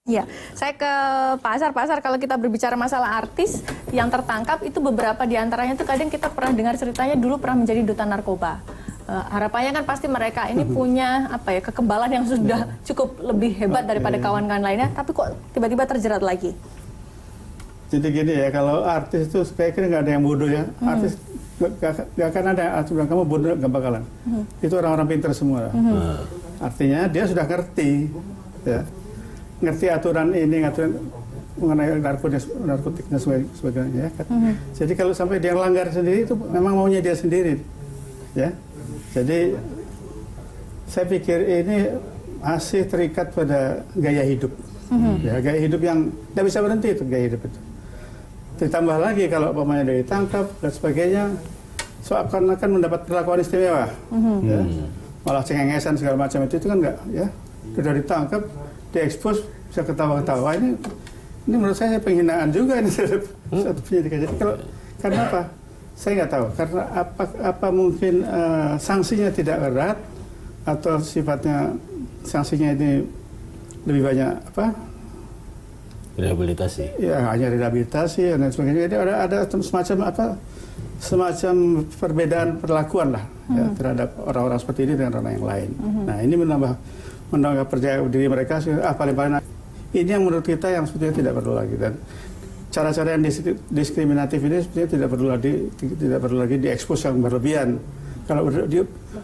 Ya, saya ke Pak Asar kalau kita berbicara masalah artis yang tertangkap itu beberapa diantaranya itu kadang kita pernah dengar ceritanya dulu pernah menjadi duta narkoba. Harapannya kan pasti mereka ini punya kekebalan yang sudah cukup lebih hebat daripada kawan-kawan lainnya, tapi kok tiba-tiba terjerat lagi. Jadi gini ya, kalau artis itu saya kira nggak ada yang bodoh ya. Artis nggak akan ada yang artis bilang kamu bodoh, nggak bakalan. Itu orang-orang pintar semua. Artinya dia sudah ngerti, ya. Ngerti aturan ini, aturan mengenai narkotik dan sebagainya. Ya, kan? Jadi kalau sampai dia langgar sendiri itu memang maunya dia sendiri, ya. Jadi saya pikir ini masih terikat pada gaya hidup, ya, gaya hidup yang tidak bisa berhenti itu gaya hidup itu. Ditambah lagi kalau pemainnya ditangkap dan sebagainya, seakan-akan mendapat perlakuan istimewa, ya. Malah cengengesan segala macam itu kan enggak, ya. Sudah ditangkap, diekspos, bisa ketawa-ketawa. Ini menurut saya penghinaan juga ini satu penyidikan. Jadi karena apa? Saya nggak tahu. Karena apa mungkin sanksinya tidak berat atau sifatnya sanksinya ini lebih banyak apa? Rehabilitasi. Ya hanya rehabilitasi dan sebagainya. Jadi ada semacam apa? Semacam perbedaan perlakuan lah ya, terhadap orang-orang seperti ini dengan orang yang lain. Nah ini menambah percaya diri mereka paling ini yang menurut kita yang sebetulnya tidak perlu lagi, dan cara-cara yang diskriminatif ini sebetulnya tidak perlu lagi diekspos yang berlebihan. Kalau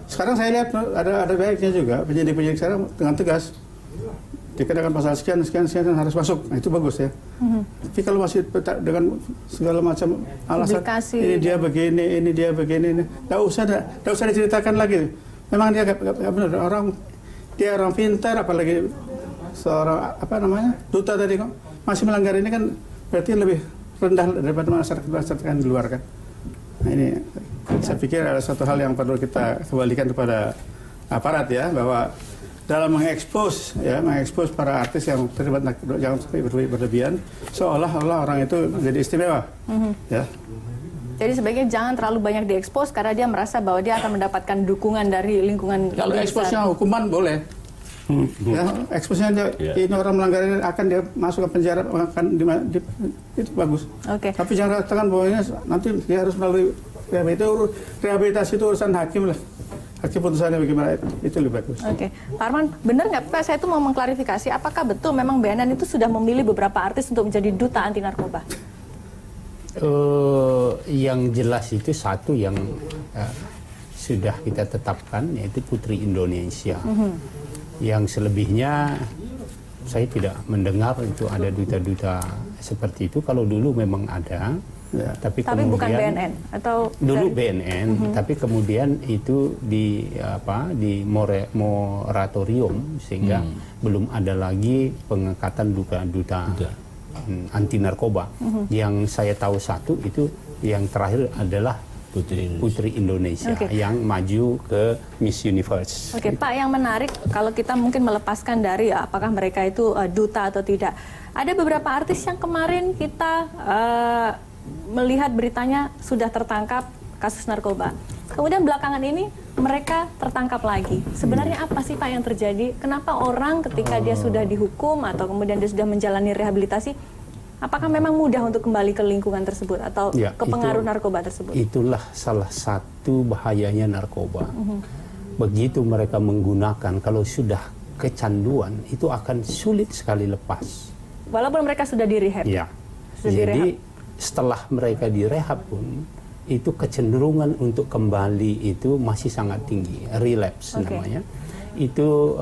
sekarang saya lihat ada baiknya juga penyidik sekarang dengan tegas dikenakan pasal sekian harus masuk. Nah, itu bagus ya. Tapi kalau masih dengan segala macam alasan publikasi, ini dia begini, ini dia begini, nggak usah diceritakan lagi. Memang dia nggak benar, dia orang pintar, apalagi seorang duta tadi kok masih melanggar ini kan berarti lebih rendah daripada masyarakat yang di luar kan. Nah ini saya pikir ada satu hal yang perlu kita kembalikan kepada aparat ya, bahwa dalam mengekspos para artis yang terlibat jangan sampai berlebihan seolah-olah orang itu menjadi istimewa, ya. Jadi sebaiknya jangan terlalu banyak diekspos karena dia merasa bahwa dia akan mendapatkan dukungan dari lingkungan. Kalau eksposnya hukuman boleh. Ya, eksposnya ini orang melanggar ini akan dia masuk ke penjara, akan itu bagus. Tapi jangan katakan bahwa ini nanti dia harus melalui rehabilitasi, itu urusan hakim lah. Hakim putusannya bagaimana itu lebih bagus. Pak Arman, benar nggak Pak? Saya itu mau mengklarifikasi, apakah betul memang BNN itu sudah memilih beberapa artis untuk menjadi duta anti narkoba? Yang jelas itu satu yang sudah kita tetapkan, yaitu Putri Indonesia. Yang selebihnya saya tidak mendengar itu ada duta-duta seperti itu. Kalau dulu memang ada, tapi kemudian bukan BNN atau dulu BNN, tapi kemudian itu di moratorium sehingga belum ada lagi pengangkatan duta anti narkoba. Yang saya tahu satu itu yang terakhir adalah Putri Indonesia yang maju ke Miss Universe. Pak, yang menarik kalau kita mungkin melepaskan dari apakah mereka itu duta atau tidak. Ada beberapa artis yang kemarin kita melihat beritanya sudah tertangkap kasus narkoba. Kemudian belakangan ini mereka tertangkap lagi. Sebenarnya apa sih Pak yang terjadi? Kenapa orang ketika dia sudah dihukum atau kemudian dia sudah menjalani rehabilitasi, apakah memang mudah untuk kembali ke lingkungan tersebut atau ke pengaruh narkoba tersebut? Itulah salah satu bahayanya narkoba. Begitu mereka menggunakan, kalau sudah kecanduan, itu akan sulit sekali lepas. Walaupun mereka sudah direhab? Ya. Jadi setelah mereka direhab pun, itu kecenderungan untuk kembali itu masih sangat tinggi. Relapse namanya. Itu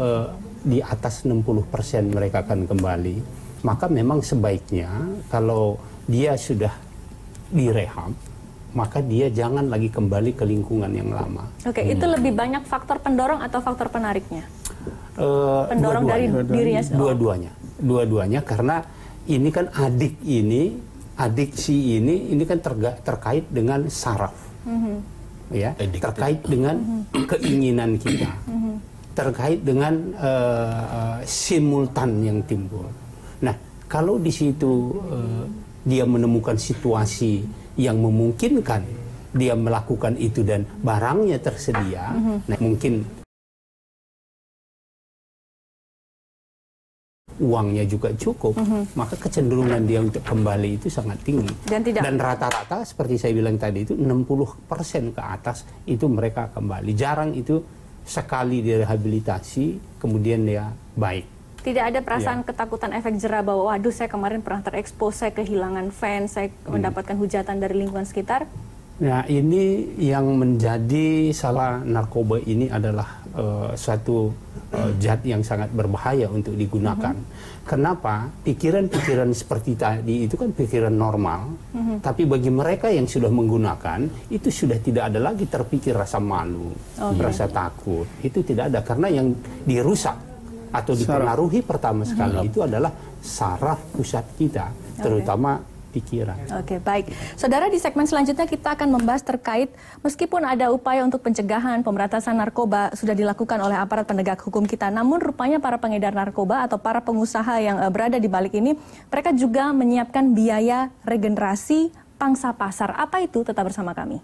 di atas 60% mereka akan kembali. Maka memang sebaiknya kalau dia sudah direhab, maka dia jangan lagi kembali ke lingkungan yang lama. Itu lebih banyak faktor pendorong atau faktor penariknya? Pendorong dari dirinya? Dua-duanya, karena ini kan adiksi ini kan terkait dengan saraf, ya, terkait dengan keinginan kita, terkait dengan simultan yang timbul. Nah, kalau di situ dia menemukan situasi yang memungkinkan dia melakukan itu dan barangnya tersedia, nah mungkin uangnya juga cukup, maka kecenderungan dia untuk kembali itu sangat tinggi. Dan rata-rata seperti saya bilang tadi itu 60% ke atas itu mereka kembali. Jarang itu sekali direhabilitasi kemudian dia baik. Tidak ada perasaan ketakutan efek jera bahwa waduh saya kemarin pernah terekspos, saya kehilangan fans, saya mendapatkan hujatan dari lingkungan sekitar? Nah, ini yang menjadi salah narkoba ini adalah suatu zat yang sangat berbahaya untuk digunakan. Kenapa? Pikiran-pikiran seperti tadi itu kan pikiran normal, tapi bagi mereka yang sudah menggunakan, itu sudah tidak ada lagi terpikir rasa malu, rasa takut. Itu tidak ada, karena yang dirusak atau dipengaruhi pertama sekali itu adalah saraf pusat kita, terutama pikiran. Oke, baik. Saudara, di segmen selanjutnya kita akan membahas terkait meskipun ada upaya untuk pencegahan pemberantasan narkoba sudah dilakukan oleh aparat penegak hukum kita, namun rupanya para pengedar narkoba atau para pengusaha yang berada di balik ini, mereka juga menyiapkan biaya regenerasi pangsa pasar. Apa itu? Tetap bersama kami.